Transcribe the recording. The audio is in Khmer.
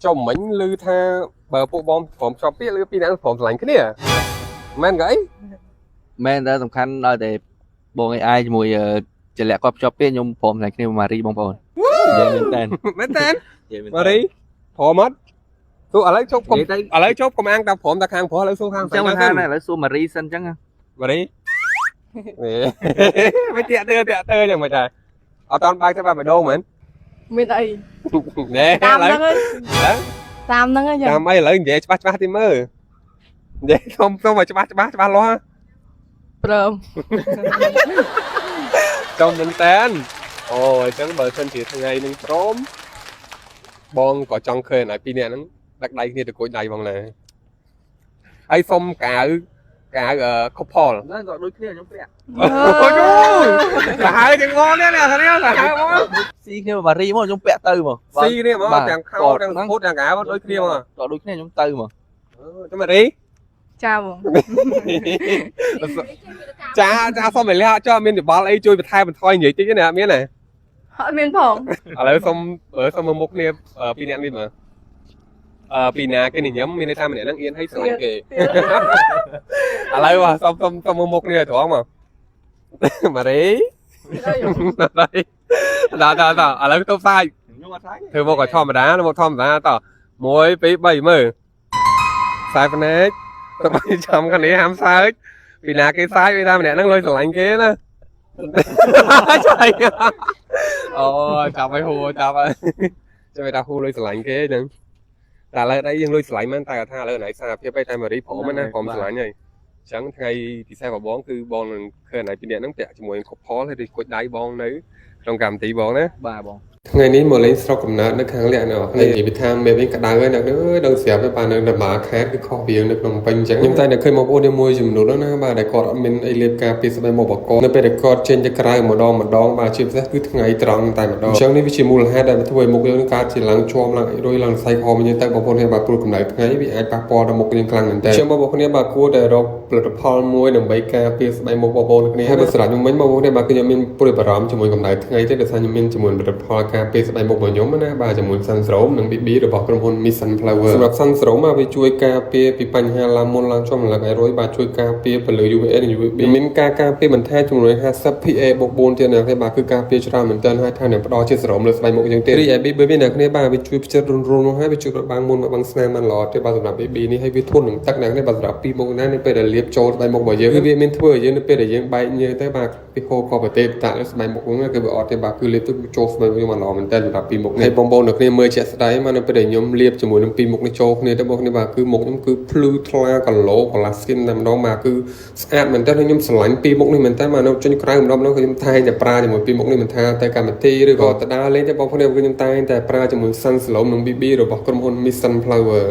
cho mình lư tha bờ bộ bom phỏng cho biết lư pin ăn phỏng lạnh cái nè men gãy men đã សំខាន់ ដល់តែបងAI ជាមួយចលៈគាត់ភ្ជាប់គ្នាខ្ញុំព្រមតែគ្នាម៉ារីបងប្អូននិយាយមែនតើ mà đi phỏ mất tôi ở lấy chốt cùng ở lấy chốt công an đập phỏng ta khang phỏ lấy số khang ចឹងមិនថាណាឥឡូវសួរម៉ារីសិនចឹង mà đi mấy tiện tơ chẳng mà trời ở toàn bay cho bà phải đô mình មានអី nè តាមហ្នឹង lấy ហើយតាមហ្នឹងហើយ ចាំអីឥឡូវនិយាយច្បាស់ទីមើលនិយាយសុំឲ្យច្បាស់លាស់ ព្រម ចង់មែនតើអូអញ្ចឹងបើសិនជាថ្ងៃនឹងព្រមបងក៏ចង់ឃើញឲ្យពីរនាក់ហ្នឹងដាក់ដៃគ្នាទៅគួចដៃបងណាហើយសុំកៅខុបផល ហ្នឹងក៏ដូចគ្នាខ្ញុំពាក់ អូយសាហាវទាំងងនេះនេះសាហាវមក ស៊ីគ្នាម៉ារីមកខ្ញុំពាក់ទៅមក ស៊ីនេះមកទាំងខោទាំងពុតទាំងកៅដូចគ្នាមក ក៏ដូចគ្នាខ្ញុំទៅមក ចាំមករី ចាបង ចាសុំឲ្យលះចុះមានយោបល់អីជួយបន្ថែមបន្ថយនិយាយតិចណាមានទេ អត់មានផង ឥឡូវសុំមកមុខគ្នាពីរនាក់នេះមើលពីណាគេនិយមមានន័យថាម្នាក់ហ្នឹងអៀនឲ្យស្រឡាញ់គេឥឡូវសុំមកមុខគ្នាត្រង់មកម៉ារីដល់ឥឡូវទៅផ្សាយ ខ្ញុំអត់ថា ធ្វើមកឲ្យធម្មតាមកធម្មតាត1 2 3មើលខ្សែភ្នែកទៅចាំគ្នាហាមសើចពីណាគេសាយវាថាម្នាក់ហ្នឹងលុយស្រឡាញ់គេណាចាយអូចាប់ឲ្យហួរចាប់ឲ្យចាំវាថាហួរលុយស្រឡាញ់គេហ្នឹងតែឥឡូវđâyយើងលុយស្រឡាញ់មែនតែថាឥឡូវណៃសារភាពឯតែម៉ារីព្រមណាព្រមស្រឡាញ់ហើយអញ្ចឹងថ្ងៃពិសេសរបស់បងគឺបងនឹងឃើញណៃពីអ្នកហ្នឹងពាក់ជាមួយខុបផលហើយគួចដៃបងនៅក្នុងកម្មវិធីបងណា បាទបង ថ្ងៃនេះមកលេងស្រុកកំណើតនៅខាងលក្ខណៈនេះនិយាយពីថាមេវិញក្តៅហើយអ្នកដឹងស្រាប់ហើយបាទនៅបាខេតគឺខុសវានៅក្នុងពេញអញ្ចឹងខ្ញុំតែឃើញបងប្អូនមួយចំនួនណាបាទដែលគាត់អត់មានអីលេបការពារស្បែកមុខបកនៅពេលដែលគាត់ចេញទៅក្រៅម្ដងបាទជាពិសេសគឺថ្ងៃត្រង់តែម្ដងអញ្ចឹងនេះវាជាមូលហេតុដែលធ្វើឲ្យមុខយើងកើតជាឡើងជាប់ឡើងអីរុយឡើងសៃខមយើងទៅបងប្អូនបាទព្រោះកម្ដៅថ្ងៃវាអាចប៉ះពាល់ដល់មុខយើងខ្លាំងមែនតើអញ្ចឹងបងប្អូនបាទគួរតែរកផលិតផលមួយដើម្បីការពារស្បែកមុខបងប្អូនគ្នាហើយបើស្រាប់ខ្ញុំវិញបងប្អូនបាទគឺខ្ញុំមានព្រួយបារម្ភជាមួយកម្ដៅថ្ងៃទេដោយសារខ្ញុំមានជាមួយផលិតផលការពារស្បែកមុខខ្ញុំណាបាទជាមួយ Sunstrom និង BB របស់ក្រុមហ៊ុន Mission Flower សម្រាប់ Sunstrom មកវាជួយការពារពីបញ្ហាឡើងមុនឡើងជាប់រំលឹកឲ្យរុយបាទជួយការពារពន្លឺ UVA និង UVB មានការការពារបន្ថែមចំនួន50 PA បូក4ទៀតណាគេបាទគឺការពារច្រើនមែនទែនហើយថានឹងផ្ដល់ជាសរោមលើស្បែកមុខយើងទៀតរីឯ BB មានអ្នកគ្នាបាទវាជួយផ្ចិតរុនមកហើយវាជួយបាំងមុនបាំងស្នាមបានល្អទៀតបាទសម្រាប់ BB នេះហើយវាធន់នឹងទឹកណាគ្នាបាទសម្រាប់ពីមុខណានៅពេលដែលលាបចូលស្បែកមុខរបស់យើងគឺវាមានធ្វើឲ្យយើងនៅពេលដែលយើងបែកញើទៅបាទពីហូរក៏ប្រទេសតាលើស្បែកមុខហ្នឹងគឺវាអត់ទេបាទគឺលាបទៅចូលស្បែកមុខយើងបានល្អមែនទែនសម្រាប់ពីមុខនេះបងប្អូននៅគ្នាមើលជាក់ស្ដែងមកនៅពេលដែលខ្ញុំលាបជាមួយនឹងពីមុខនេះចូលគ្នាទៅបងប្អូនបាទគឺមុខខ្ញុំគឺភ្លឺថ្លាកឡូកឡាស្គីនតែម្ដងបាទគឺស្អាតមែនទែនខ្ញុំស្រឡាញ់ពីមុខនេះមែនទែនមកនៅចេញក្រៅម្ដងខ្ញុំតែងតែប្រើជាមួយពីមុខនេះមិនថាទៅកម្មវិធីឬក៏ទៅដើរលេងទៅបងប្អូនខ្ញុំតែងតែប្រើជាមួយ Sunstrom និង BB របស់ក្រុមហ៊ុន Mission Flower